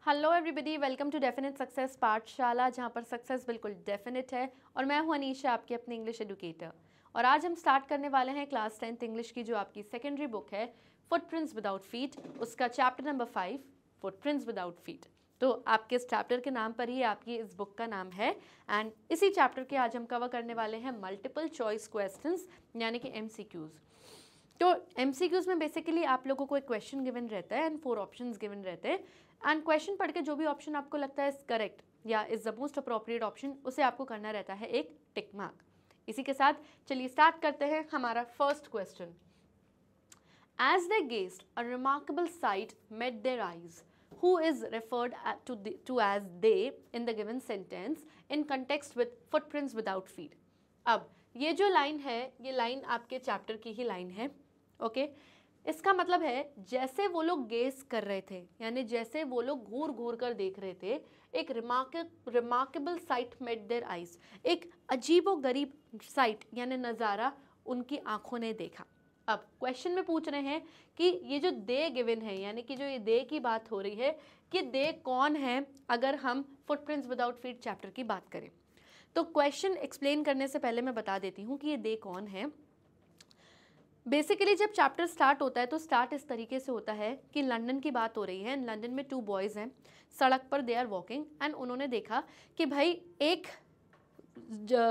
Hello everybody, welcome to definite success Pathshala, जहाँ पर success बिल्कुल डेफिनेट है। और मैं हूँ अनीशा, आपकी अपनी इंग्लिश एडुकेटर। और आज हम स्टार्ट करने वाले हैं क्लास 10th इंग्लिश की जो आपकी सेकेंडरी बुक है फुटप्रिंट्स विदाउट फीट, उसका chapter number 5 footprints without feet. तो आपके इस चैप्टर के नाम पर ही आपकी इस बुक का नाम है। एंड इसी चैप्टर के आज हम कवर करने वाले हैं मल्टीपल चॉइस क्वेश्चंस, यानी कि MCQs। तो MCQs में बेसिकली आप लोगों को एक क्वेश्चन गिवन रहता है एंड 4 ऑप्शंस गिवन रहते हैं। एंड क्वेश्चन पढ़ के जो भी ऑप्शन आपको लगता है इज करेक्ट या is the most appropriate option, उसे आपको करना रहता है एक टिक मार्क। इसी के साथ चलिए स्टार्ट करते हैं हमारा first question. As they gazed a remarkable sight met their eyes, who is referred to as they in the given sentence in context with footprints without feet। अब ये जो लाइन है, ये लाइन आपके चैप्टर की ही लाइन है। Okay, इसका मतलब है जैसे वो लोग गेस कर रहे थे, यानी जैसे वो लोग घूर घूर कर देख रहे थे, एक remarkable sight met their eyes, एक अजीबो गरीब साइट यानी नज़ारा उनकी आंखों ने देखा। अब क्वेश्चन में पूछ रहे हैं कि ये जो दे गिवन है, यानी कि जो ये दे की बात हो रही है, कि दे कौन है अगर हम फुटप्रिंट्स विदाउट फीट चैप्टर की बात करें। तो क्वेश्चन एक्सप्लेन करने से पहले मैं बता देती हूँ कि ये दे कौन है। बेसिकली जब चैप्टर स्टार्ट होता है तो स्टार्ट इस तरीके से होता है कि लंदन की बात हो रही है। लंदन में 2 बॉयज़ हैं, सड़क पर दे आर वॉकिंग एंड उन्होंने देखा कि भाई एक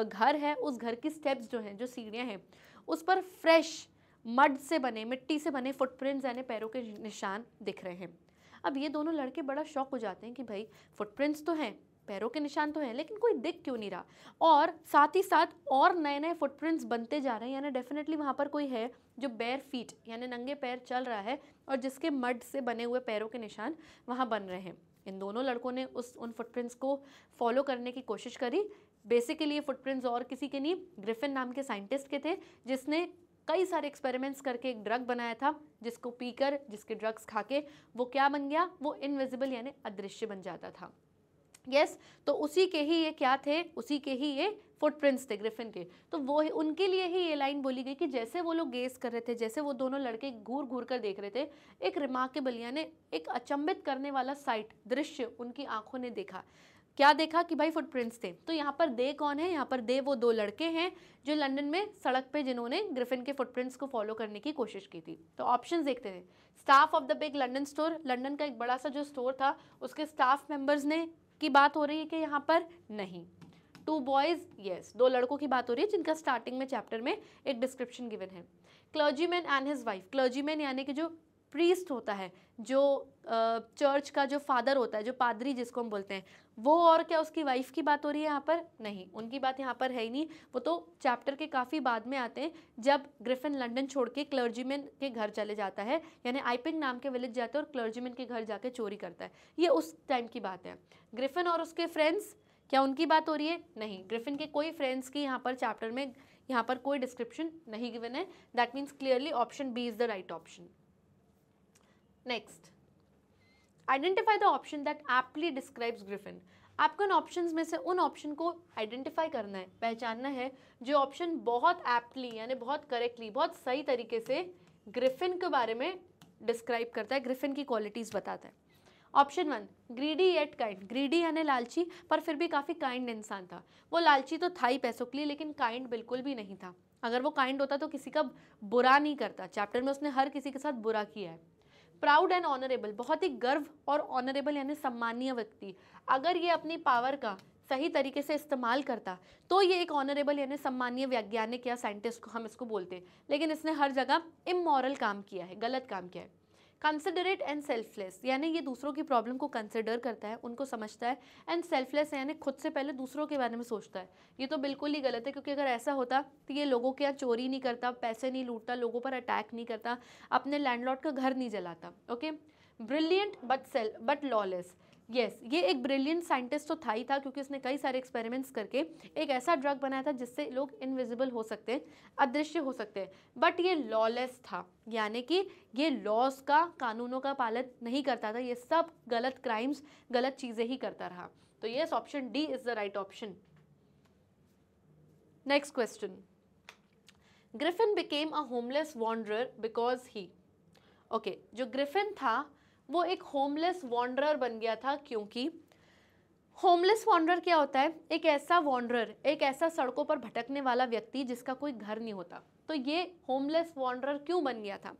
घर है, उस घर की स्टेप्स जो हैं, जो सीढ़ियाँ हैं, उस पर फ्रेश मड से बने, मिट्टी से बने फुटप्रिंट्स यानी पैरों के निशान दिख रहे हैं। अब ये दोनों लड़के बड़ा शॉक हो जाते हैं कि भाई फुटप्रिंट्स तो हैं, पैरों के निशान तो हैं, लेकिन कोई दिख क्यों नहीं रहा। और साथ ही साथ और नए नए फुटप्रिंट्स बनते जा रहे हैं, यानी डेफिनेटली वहाँ पर कोई है जो बेयर फीट यानी नंगे पैर चल रहा है और जिसके मड से बने हुए पैरों के निशान वहाँ बन रहे हैं। इन दोनों लड़कों ने उन फुटप्रिंट्स को फॉलो करने की कोशिश करी। बेसिकली ये फुटप्रिंट्स और किसी के नहीं, ग्रिफिन नाम के साइंटिस्ट के थे, जिसने कई सारे एक्सपेरिमेंट्स करके एक ड्रग बनाया था, जिसको पीकर, जिसके ड्रग्स खा के वो क्या बन गया, वो इनविजिबल यानी अदृश्य बन जाता था। यस, तो उसी के ही ये क्या थे, उसी के ही ये फुटप्रिंट्स थे ग्रिफिन के। तो वो उनके लिए ही ये लाइन बोली गई कि जैसे वो लोग गेस कर रहे थे, जैसे वो दोनों लड़के घूर घूर कर देख रहे थे, एक रिमार्केबल यानी एक अचंभित करने वाला साइट, दृश्य उनकी आंखों ने देखा। क्या देखा कि भाई फुटप्रिंट्स थे। तो यहाँ पर दे कौन है, यहाँ पर दे वो 2 लड़के हैं जो लंदन में सड़क पे जिन्होंने ग्रिफिन के फुटप्रिंट्स को फॉलो करने की कोशिश की थी। तो ऑप्शंस देखते हैं। Staff of the big London store, London का एक बड़ा सा जो स्टोर था उसके स्टाफ मेंबर्स ने की बात हो रही है कि यहाँ पर नहीं। 2 बॉयज, यस, 2 लड़कों की बात हो रही है जिनका स्टार्टिंग में चैप्टर में एक डिस्क्रिप्शन गिवन है। Clergyman and his wife, clergyman यानी कि जो प्रीस्ट होता है, जो चर्च का जो फादर होता है, जो पादरी जिसको हम बोलते हैं, वो और क्या उसकी वाइफ की बात हो रही है यहाँ पर? नहीं, उनकी बात यहाँ पर है ही नहीं। वो तो चैप्टर के काफ़ी बाद में आते हैं, जब ग्रिफिन लंदन छोड़ के क्लर्जीमैन के घर चले जाता है, यानी आइपिंग नाम के विलेज जाते हैं और क्लर्जीमैन के घर जाके चोरी करता है। ये उस टाइम की बात है। ग्रिफिन और उसके फ्रेंड्स, क्या उनकी बात हो रही है? नहीं, ग्रिफिन के कोई फ्रेंड्स की यहाँ पर चैप्टर में यहाँ पर कोई डिस्क्रिप्शन नहीं गिवन है। That means clearly option B is the right option. Next, identify the option that aptly describes Griffin. आपको इन ऑप्शंस में से उन ऑप्शन को आइडेंटिफाई करना है, पहचानना है जो ऑप्शन बहुत एप्टली यानी बहुत करेक्टली, बहुत सही तरीके से ग्रिफिन के बारे में डिस्क्राइब करता है, ग्रिफिन की क्वालिटीज बताता है। Option 1, greedy yet kind. Greedy यानी लालची, पर फिर भी काफ़ी काइंड इंसान था। वो लालची तो था ही पैसों के लिए, लेकिन काइंड बिल्कुल भी नहीं था। अगर वो काइंड होता तो किसी का बुरा नहीं करता। चैप्टर में उसने हर किसी के साथ बुरा किया है। प्राउड एंड ऑनरेबल, बहुत ही गर्व और ऑनरेबल यानी सम्मानीय व्यक्ति। अगर ये अपनी पावर का सही तरीके से इस्तेमाल करता तो ये एक ऑनरेबल यानी सम्मानीय वैज्ञानिक या साइंटिस्ट को हम इसको बोलते हैं, लेकिन इसने हर जगह इमोरल काम किया है, गलत काम किया है। कंसिडरेट एंड सेल्फलेस, यानी ये दूसरों की प्रॉब्लम को कंसिडर करता है, उनको समझता है। एंड सेल्फलेस यानी खुद से पहले दूसरों के बारे में सोचता है। ये तो बिल्कुल ही गलत है, क्योंकि अगर ऐसा होता तो ये लोगों के यहाँ चोरी नहीं करता, पैसे नहीं लूटता, लोगों पर अटैक नहीं करता, अपने लैंडलॉर्ड का घर नहीं जलाता। Okay, brilliant but lawless. Yes, ये एक ब्रिलियंट साइंटिस्ट तो था ही था, क्योंकि उसने कई सारे एक्सपेरिमेंट्स करके एक ऐसा ड्रग बनाया था जिससे लोग इनविजिबल हो सकते हैं, अदृश्य हो सकते हैं। बट ये लॉलेस था, यानी कि ये लॉज का, कानूनों का पालन नहीं करता था, ये सब गलत क्राइम्स, गलत चीज़ें ही करता रहा। तो yes, option D is the right option. Next question, Griffin became a homeless wanderer because he. Okay, जो ग्रिफिन था वो एक होमलेस वॉन्डरर बन गया था, क्योंकि होमलेस वॉन्डरर क्या होता है? एक ऐसा वॉन्डरर, एक ऐसा सड़कों पर भटकने वाला व्यक्ति जिसका कोई घर नहीं होता। तो ये होमलेस वॉन्डरर क्यों बन गया था?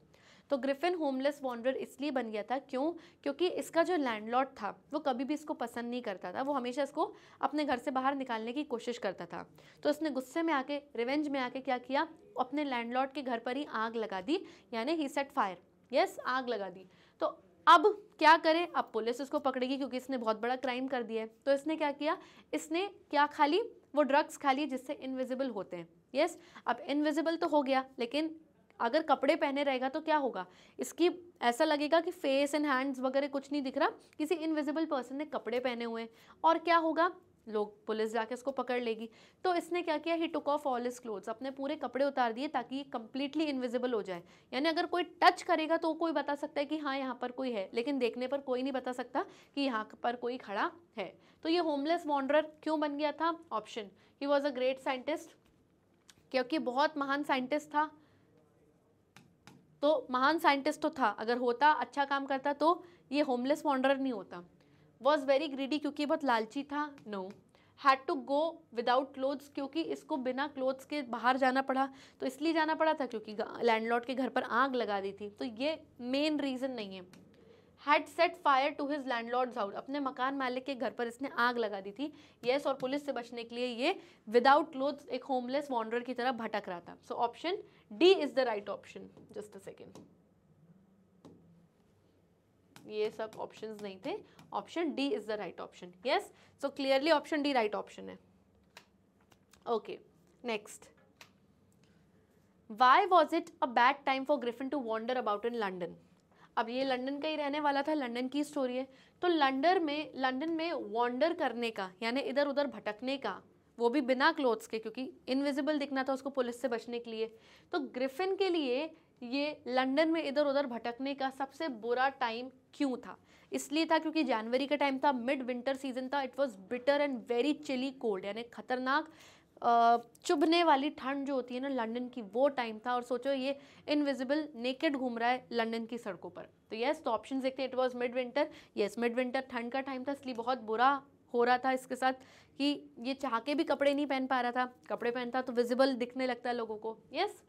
तो ग्रिफिन होमलेस वॉन्डरर इसलिए बन गया था क्योंकि इसका जो लैंडलॉर्ड था वो कभी भी इसको पसंद नहीं करता था, वो हमेशा इसको अपने घर से बाहर निकालने की कोशिश करता था। तो इसने गुस्से में आके, रिवेंज में आके क्या किया? अपने लैंडलॉर्ड के घर पर ही आग लगा दी, यानी ही सेट फायर। यस, आग लगा दी। तो अब क्या करे? अब पुलिस इसको पकड़ेगी क्योंकि इसने बहुत बड़ा क्राइम कर दिया है। तो इसने क्या किया? इसने क्या खा ली? वो ड्रग्स खा ली जिससे इनविजिबल होते हैं। यस, अब इनविजिबल तो हो गया, लेकिन अगर कपड़े पहने रहेगा तो क्या होगा? इसकी ऐसा लगेगा कि फेस एंड हैंड्स वगैरह कुछ नहीं दिख रहा, किसी इनविजिबल पर्सन ने कपड़े पहने हुए हैं। और क्या होगा? लोग, पुलिस जाके इसको पकड़ लेगी। तो इसने क्या किया? He took off all his clothes, अपने पूरे कपड़े उतार दिए ताकि ये कंप्लीटली इनविजिबल हो जाए। यानी अगर कोई टच करेगा तो कोई बता सकता है कि हाँ यहाँ पर कोई है, लेकिन देखने पर कोई नहीं बता सकता कि यहाँ पर कोई खड़ा है। तो ये होमलेस वॉन्डरर क्यों बन गया था? Option, he was a great scientist, क्योंकि बहुत महान साइंटिस्ट था। तो महान साइंटिस्ट तो था, अगर होता, अच्छा काम करता, तो ये होमलेस वॉन्डरर नहीं होता। वॉज वेरी ग्रीडी, क्योंकि बहुत लालची था। No. Had to go without clothes, क्योंकि इसको बिना क्लोथ्स के बाहर जाना पड़ा। तो इसलिए जाना पड़ा था क्योंकि लैंडलॉर्ड के घर पर आग लगा दी थी। तो ये मेन रीजन नहीं है। Had set fire to his landlord's house, अपने मकान मालिक के घर पर इसने आग लगा दी थी। यस, और पुलिस से बचने के लिए ये विदाउट क्लोथ्स एक होमलेस वॉन्डरर की तरह भटक रहा था। So option D is the right option. Just a second, ये सब ऑप्शंस नहीं थे, option D is the right option. Yes, so clearly option D right option है। Okay, next, why was it a bad time for Griffin to wander about in London? अब ये London का ही रहने वाला था, लंदन की स्टोरी है। तो लंदन में वॉन्डर करने का, यानी इधर उधर भटकने का, वो भी बिना क्लोथ्स के, क्योंकि इनविजिबल दिखना था उसको पुलिस से बचने के लिए। तो ग्रिफिन के लिए ये लंदन में इधर उधर भटकने का सबसे बुरा टाइम क्यों था? इसलिए था क्योंकि जनवरी का टाइम था, मिड विंटर सीजन था। It was bitter and very chilly cold, यानी खतरनाक चुभने वाली ठंड जो होती है ना लंदन की, वो टाइम था। और सोचो ये इनविजिबल नेकेड घूम रहा है लंदन की सड़कों पर। तो यस, तो ऑप्शन देखते हैं। It was mid winter. Yes, mid winter ठंड का टाइम था, इसलिए बहुत बुरा हो रहा था इसके साथ कि ये चाह के भी कपड़े नहीं पहन पा रहा था। कपड़े पहनता तो विजिबल दिखने लगता है लोगों को। Yes,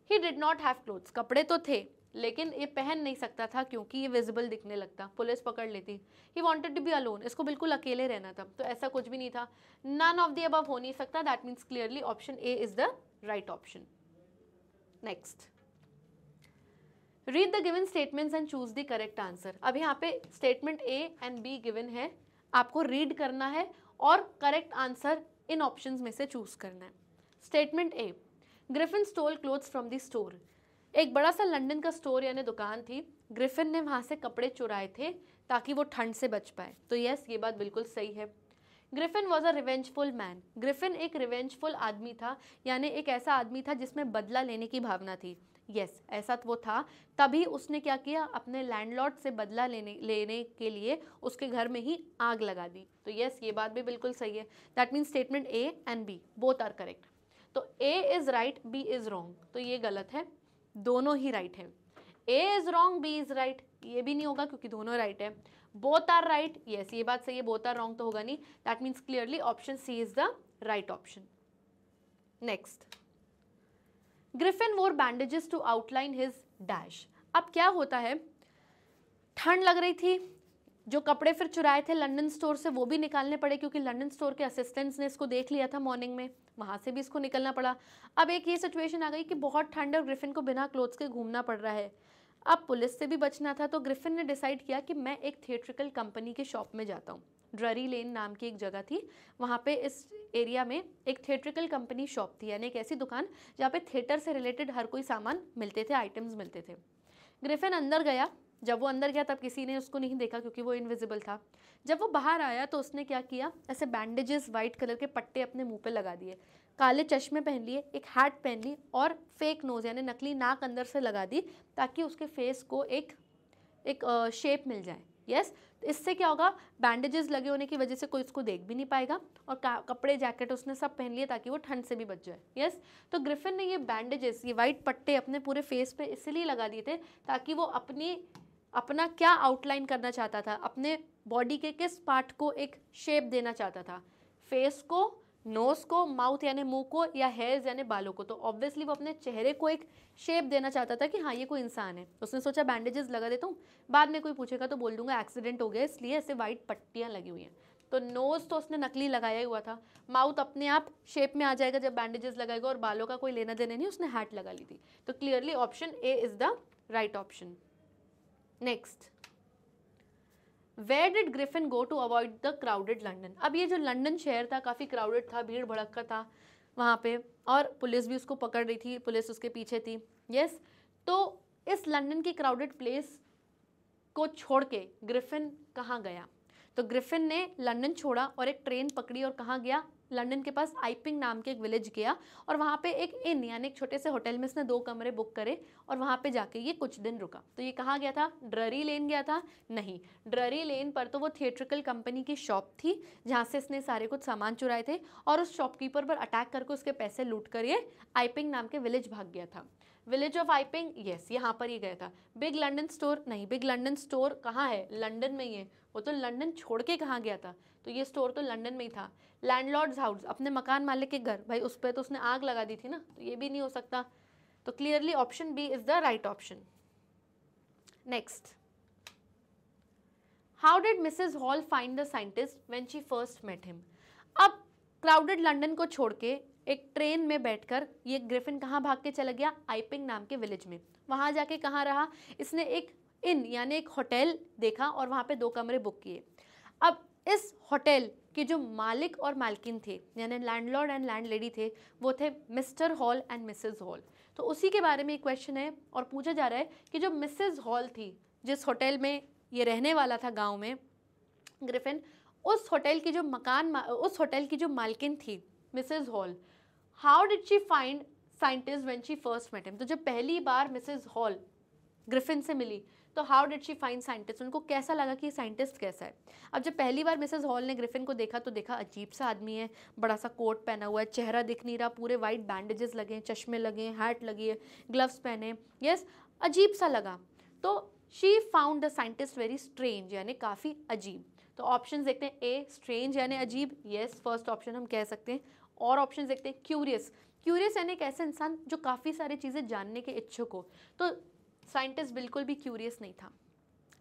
he did not have clothes, कपड़े तो थे लेकिन ये पहन नहीं सकता था क्योंकि ये विजिबल दिखने लगता, पुलिस पकड़ लेती। He wanted to be alone, इसको बिल्कुल अकेले रहना था। तो ऐसा कुछ भी नहीं था, नन ऑफ द अबव हो नहीं सकता। That means clearly option A is the right option. Next, read the given statements and choose the correct answer. अब यहाँ पे statement A and be given है, आपको रीड करना है और करेक्ट आंसर इन ऑप्शंस में से चूज करना है। Statement A, Griffin stole clothes from the store. एक बड़ा सा लंदन का स्टोर यानी दुकान थी, ग्रिफिन ने वहां से कपड़े चुराए थे ताकि वो ठंड से बच पाए। तो यस, ये बात बिल्कुल सही है। Griffin was a revengeful man, Griffin एक रिवेंजफुल आदमी था, यानी एक ऐसा आदमी था जिसमें बदला लेने की भावना थी। यस, ऐसा वो था, तभी उसने क्या किया, अपने लैंडलॉर्ड से बदला लेने के लिए उसके घर में ही आग लगा दी। तो यस, ये बात भी बिल्कुल सही है। That means statement A and B both are correct. तो A is right, B is wrong, तो ये गलत है, दोनों ही राइट है। A is wrong, B is right, ये भी नहीं होगा क्योंकि दोनों राइट है। बोथ आर राइट, यस, ये बात सही है, बोथ आर रॉन्ग तो होगा नहीं। That means clearly option C is the right option. Next, Griffin wore bandages to outline his dash. अब क्या होता है, ठंड लग रही थी, जो कपड़े फिर चुराए थे लंदन स्टोर से वो भी निकालने पड़े क्योंकि लंदन स्टोर के असिस्टेंट्स ने इसको देख लिया था मॉर्निंग में, वहाँ से भी इसको निकलना पड़ा। अब एक ये सिचुएशन आ गई कि बहुत ठंड है और ग्रिफिन को बिना क्लोथ्स के घूमना पड़ रहा है। अब पुलिस से भी बचना था, तो ग्रिफिन ने डिसाइड किया कि मैं एक थिएट्रिकल कंपनी के शॉप में जाता हूँ। ड्ररी लेन नाम की एक जगह थी, वहाँ पे इस एरिया में एक थिएट्रिकल कंपनी शॉप थी, यानी एक ऐसी दुकान जहाँ पे थिएटर से रिलेटेड हर कोई सामान मिलते थे, आइटम्स मिलते थे। ग्रिफिन अंदर गया, जब वो अंदर गया तब किसी ने उसको नहीं देखा क्योंकि वो इनविजिबल था। जब वो बाहर आया तो उसने क्या किया, ऐसे बैंडेजेस वाइट कलर के पट्टे अपने मुंह पे लगा दिए, काले चश्मे पहन लिए, एक हैट पहन ली और फेक नोज यानी नकली नाक अंदर से लगा दी ताकि उसके फेस को एक शेप मिल जाए। यस, इससे क्या होगा, बैंडेजेस लगे होने की वजह से कोई उसको देख भी नहीं पाएगा और कपड़े जैकेट उसने सब पहन लिए ताकि वो ठंड से भी बच जाए। यस, तो ग्रिफिन ने ये बैंडेजेस, ये वाइट पट्टे अपने पूरे फेस पे इसलिए लगा दिए थे ताकि वो अपनी अपना क्या आउटलाइन करना चाहता था, अपने बॉडी के किस पार्ट को एक शेप देना चाहता था, फेस को, नोज को, माउथ यानी मुंह को, या हेयर्स यानी बालों को। तो ऑब्वियसली वो अपने चेहरे को एक शेप देना चाहता था कि हाँ ये कोई इंसान है। उसने सोचा बैंडेजेस लगा देता हूँ, बाद में कोई पूछेगा तो बोल दूंगा एक्सीडेंट हो गया इसलिए ऐसे वाइट पट्टियाँ लगी हुई हैं। तो नोज तो उसने नकली लगाया ही हुआ था, माउथ अपने आप शेप में आ जाएगा जब बैंडेजेस लगाएगा, और बालों का कोई लेना देना नहीं, उसने हैट लगा ली थी। तो clearly option A is the right option. Next, where did Griffin go to avoid the crowded London. अब ये जो लंदन शहर था काफ़ी क्राउडेड था, भीड़ भड़क्का था वहाँ पे, और पुलिस भी उसको पकड़ रही थी, पुलिस उसके पीछे थी। यस, तो इस लंदन की क्राउडेड प्लेस को छोड़ के ग्रिफिन कहाँ गया? तो ग्रिफिन ने लंदन छोड़ा और एक ट्रेन पकड़ी और कहाँ गया? लंदन के पास आइपिंग नाम के एक विलेज गया, और वहाँ पे एक इन यानी एक छोटे से होटल में इसने 2 कमरे बुक करे और वहाँ पे जाके ये कुछ दिन रुका। तो ये कहाँ गया था? ड्ररी लेन गया था? नहीं, ड्ररी लेन पर तो वो थिएट्रिकल कंपनी की शॉप थी जहाँ से इसने सारे कुछ सामान चुराए थे, और उस शॉपकीपर पर अटैक करके उसके पैसे लूट कर ये आइपिंग नाम के विलेज भाग गया था। विलेज ऑफ आइपिंग, यस, यहाँ पर ही गया था। बिग लंदन स्टोर, नहीं, बिग लंदन स्टोर कहाँ है? लंदन में ही है। वो तो लंदन छोड़ के कहाँ गया था? तो ये स्टोर तो लंदन में ही था। लैंडलॉर्ड्स हाउस, अपने मकान मालिक के घर, भाई उस पर तो उसने आग लगा दी थी ना, तो ये भी नहीं हो सकता। तो clearly option B is the right option. Next, how did Mrs Hall find the scientist when she first met him. अब क्राउडेड लंदन को छोड़ के एक ट्रेन में बैठकर ये ग्रिफिन कहाँ भाग के चला गया? आइपिंग नाम के विलेज में। वहाँ जाके कहाँ रहा? इसने एक इन यानी एक होटल देखा और वहाँ पे 2 कमरे बुक किए। अब इस होटल के जो मालिक और मालकिन थे, यानी लैंडलॉर्ड एंड लैंडलेडी थे, वो थे mister hall and Mrs hall. तो उसी के बारे में एक क्वेश्चन है और पूछा जा रहा है कि जो मिसेस हॉल थी, जिस होटल में ये रहने वाला था गाँव में ग्रिफिन, उस होटल की जो मालकिन थी Mrs Hall, how did she find scientist when she first met him. तो जब पहली बार मिसेस हॉल ग्रिफिन से मिली तो how did she find scientist, उनको कैसा लगा कि साइंटिस्ट कैसा है। अब जब पहली बार मिसेस हॉल ने ग्रिफिन को देखा तो देखा अजीब सा आदमी है, बड़ा सा कोट पहना हुआ है, चेहरा दिख नहीं रहा, पूरे वाइट बैंडेजेस लगे हैं, चश्मे लगे हैं, हैट लगी है, ग्लव्स पहने, यस, अजीब सा लगा। तो she found the scientist very strange, यानी काफ़ी अजीब। तो ऑप्शन देखते हैं, ए स्ट्रेंज यानी अजीब, यस फर्स्ट ऑप्शन हम कह सकते हैं। और ऑप्शन देखते हैं, क्यूरियस, क्यूरियस यानी एक ऐसा इंसान जो काफ़ी सारी चीज़ें जानने के इच्छुक हो। तो साइंटिस्ट बिल्कुल भी क्यूरियस नहीं था,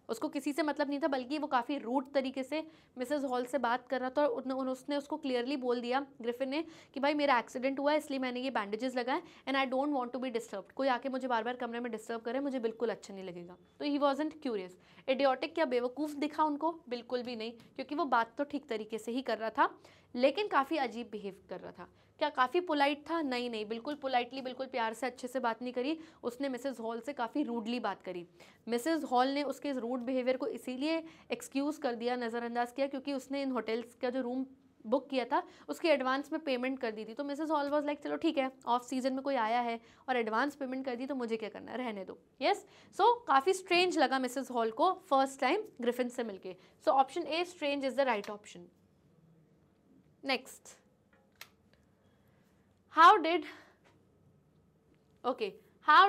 उसको किसी से मतलब नहीं था, बल्कि वो काफ़ी रूड तरीके से मिसेस हॉल से बात कर रहा था, और उसने उसको क्लियरली बोल दिया ग्रिफिन ने कि भाई मेरा एक्सीडेंट हुआ है इसलिए मैंने ये बैंडेजेस लगाए, and I don't want to be disturbed, कोई आके मुझे बार बार कमरे में डिस्टर्ब करे मुझे बिल्कुल अच्छा नहीं लगेगा। तो ही वॉजेंट क्यूरियस। इडियोटिक या बेवकूफ़ दिखा उनको? बिल्कुल भी नहीं, क्योंकि वो बात तो ठीक तरीके से ही कर रहा था, लेकिन काफ़ी अजीब बिहेव कर रहा था। क्या काफ़ी पोलाइट था? नहीं नहीं, बिल्कुल पोलाइटली, बिल्कुल प्यार से अच्छे से बात नहीं करी, उसने मिसेस हॉल से काफ़ी रूडली बात करी। मिसेस हॉल ने उसके इस रूड बिहेवियर को इसीलिए एक्सक्यूज़ कर दिया, नज़रअंदाज किया, क्योंकि उसने इन होटल्स का जो रूम बुक किया था उसकी एडवांस में पेमेंट कर दी थी। तो मिसेस हॉल वाज लाइक चलो ठीक है, ऑफ सीजन में कोई आया है और एडवांस पेमेंट कर दी तो मुझे क्या करना है, रहने दो। यस, सो काफ़ी स्ट्रेंज लगा मिसेस हॉल को फर्स्ट टाइम ग्रिफिन से मिलके। So option a strange is the right option. Next, how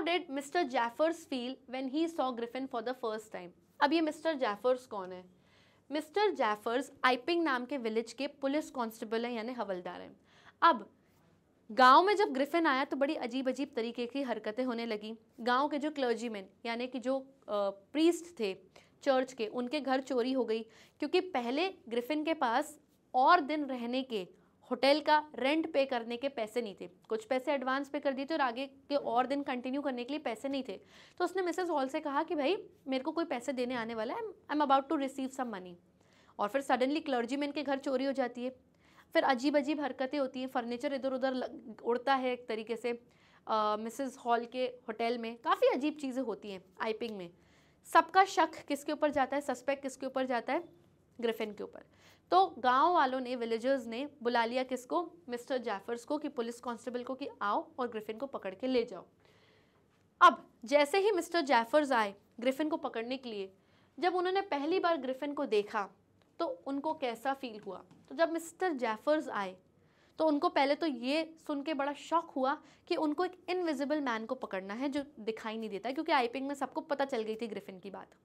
did Mr. Jaffers feel when he saw Griffin for the first time? अब ये मिस्टर जैफर्स कौन है? मिस्टर जैफर्स आइपिंग नाम के विलेज के पुलिस कांस्टेबल हैं, यानी हवलदार हैं। अब गांव में जब ग्रिफिन आया तो बड़ी अजीब अजीब तरीके की हरकतें होने लगी। गांव के जो क्लर्जीमैन यानी कि जो प्रीस्ट थे चर्च के, उनके घर चोरी हो गई, क्योंकि पहले ग्रिफिन के पास और दिन रहने के होटल का रेंट पे करने के पैसे नहीं थे, कुछ पैसे एडवांस पे कर दिए थे और आगे के और दिन कंटिन्यू करने के लिए पैसे नहीं थे। तो उसने मिसेस हॉल से कहा कि भाई मेरे को कोई पैसे देने आने वाला है, I am about to receive some money. और फिर सडनली क्लर्जीमैन के घर चोरी हो जाती है, फिर अजीब अजीब हरकतें होती हैं, फर्नीचर इधर उधर उड़ता है एक तरीके से मिसेस हॉल के होटल में, काफ़ी अजीब चीज़ें होती हैं आइपिंग में। सबका शक किसके ऊपर जाता है, सस्पेक्ट किसके ऊपर जाता है, ग्रिफिन के ऊपर। तो गांव वालों ने, विलेजर्स ने बुला लिया किसको, मिस्टर जैफर्स को, कि पुलिस कांस्टेबल को कि आओ और ग्रिफिन को पकड़ के ले जाओ। अब जैसे ही मिस्टर जैफर्स आए ग्रिफिन को पकड़ने के लिए, जब उन्होंने पहली बार ग्रिफिन को देखा तो उनको कैसा फील हुआ? तो जब मिस्टर जैफर्स आए तो उनको पहले तो ये सुन के बड़ा शॉक हुआ कि उनको एक इनविजिबल मैन को पकड़ना है जो दिखाई नहीं देता, क्योंकि आइपिंग में सबको पता चल गई थी ग्रिफिन की बात।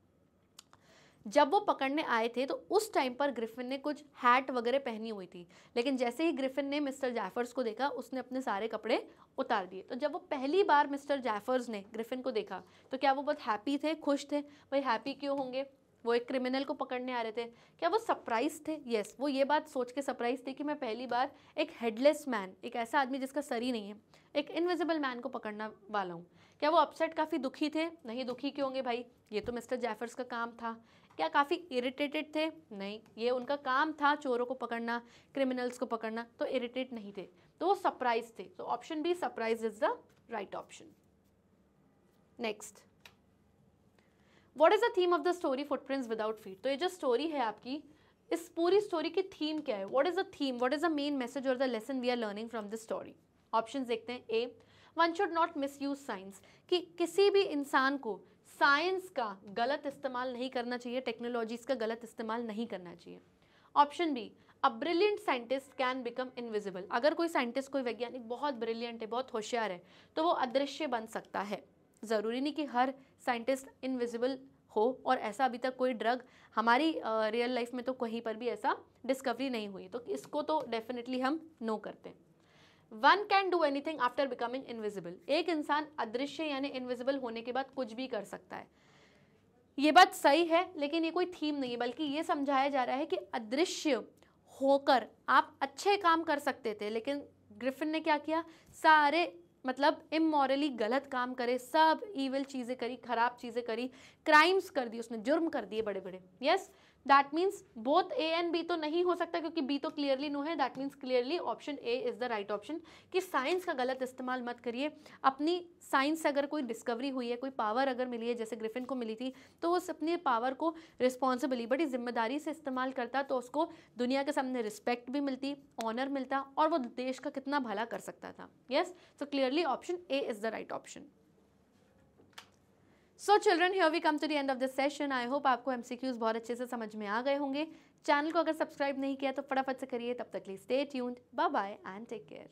जब वो पकड़ने आए थे तो उस टाइम पर ग्रिफिन ने कुछ हैट वगैरह पहनी हुई थी, लेकिन जैसे ही ग्रिफिन ने मिस्टर जैफर्स को देखा उसने अपने सारे कपड़े उतार दिए। तो जब वो पहली बार मिस्टर जैफर्स ने ग्रिफिन को देखा तो क्या वो बहुत हैप्पी थे, खुश थे? भाई हैप्पी क्यों होंगे, वो एक क्रिमिनल को पकड़ने आ रहे थे। क्या वो सरप्राइज थे? यस, वो ये बात सोच के सरप्राइज थे कि मैं पहली बार एक हेडलेस मैन, एक ऐसा आदमी जिसका सर ही नहीं है, एक इनविजिबल मैन को पकड़ना वाला हूँ। क्या वो अपसेट, काफ़ी दुखी थे? नहीं, दुखी क्यों होंगे भाई, ये तो मिस्टर जैफर्स का काम था। क्या काफ़ी इरिटेटेड थे? नहीं, ये उनका काम था चोरों को पकड़ना, क्रिमिनल्स को पकड़ना, तो इरिटेट नहीं थे, तो वो सरप्राइज थे। तो option B, surprise is the right option. Next, what is the theme of the story footprints without feet? तो ये जो स्टोरी है आपकी, इस पूरी स्टोरी की थीम क्या है? What is the theme, what is the main message और the lesson we are learning from this story? Options देखते हैं। A, one should not misuse science, कि किसी भी इंसान को साइंस का गलत इस्तेमाल नहीं करना चाहिए, टेक्नोलॉजीज का गलत इस्तेमाल नहीं करना चाहिए। Option B, a brilliant scientist can become invisible, अगर कोई साइंटिस्ट, कोई वैज्ञानिक बहुत ब्रिलियंट है, बहुत होशियार है, तो वो अदृश्य बन सकता है। ज़रूरी नहीं कि हर साइंटिस्ट इनविजिबल हो, और ऐसा अभी तक कोई ड्रग हमारी रियल लाइफ में तो कहीं पर भी ऐसा डिस्कवरी नहीं हुई, तो इसको तो डेफिनेटली हम नो करते हैं। One can do anything after becoming invisible, एक इंसान अदृश्य यानी इनविजिबल होने के बाद कुछ भी कर सकता है। ये बात सही है, लेकिन ये कोई थीम नहीं है, बल्कि ये समझाया जा रहा है कि अदृश्य होकर आप अच्छे काम कर सकते थे, लेकिन ग्रिफिन ने क्या किया, सारे मतलब इमोरली गलत काम करे, सब इविल चीज़ें करी, खराब चीज़ें करी, क्राइम्स कर दी उसने, जुर्म कर दिए बड़े बड़े। Yes, that means both A and B तो नहीं हो सकता, क्योंकि बी तो क्लियरली नो है। That means clearly option A is the right option, कि साइंस का गलत इस्तेमाल मत करिए। अपनी साइंस से अगर कोई डिस्कवरी हुई है, कोई पावर अगर मिली है, जैसे ग्रिफिन को मिली थी, तो उस अपनी पावर को रिस्पॉन्सिबली, बड़ी जिम्मेदारी से इस्तेमाल करता, तो उसको दुनिया के सामने रिस्पेक्ट भी मिलती, ऑनर मिलता, और वो देश का कितना भला कर सकता था। Yes, so clearly option A is the right option. So children, here we come to the end of this session. I hope आपको एमसीक्यूज बहुत अच्छे से समझ में आ गए होंगे। चैनल को अगर सब्सक्राइब नहीं किया तो फटाफट से करिए। तब तक के लिए stay tuned, bye bye and take care.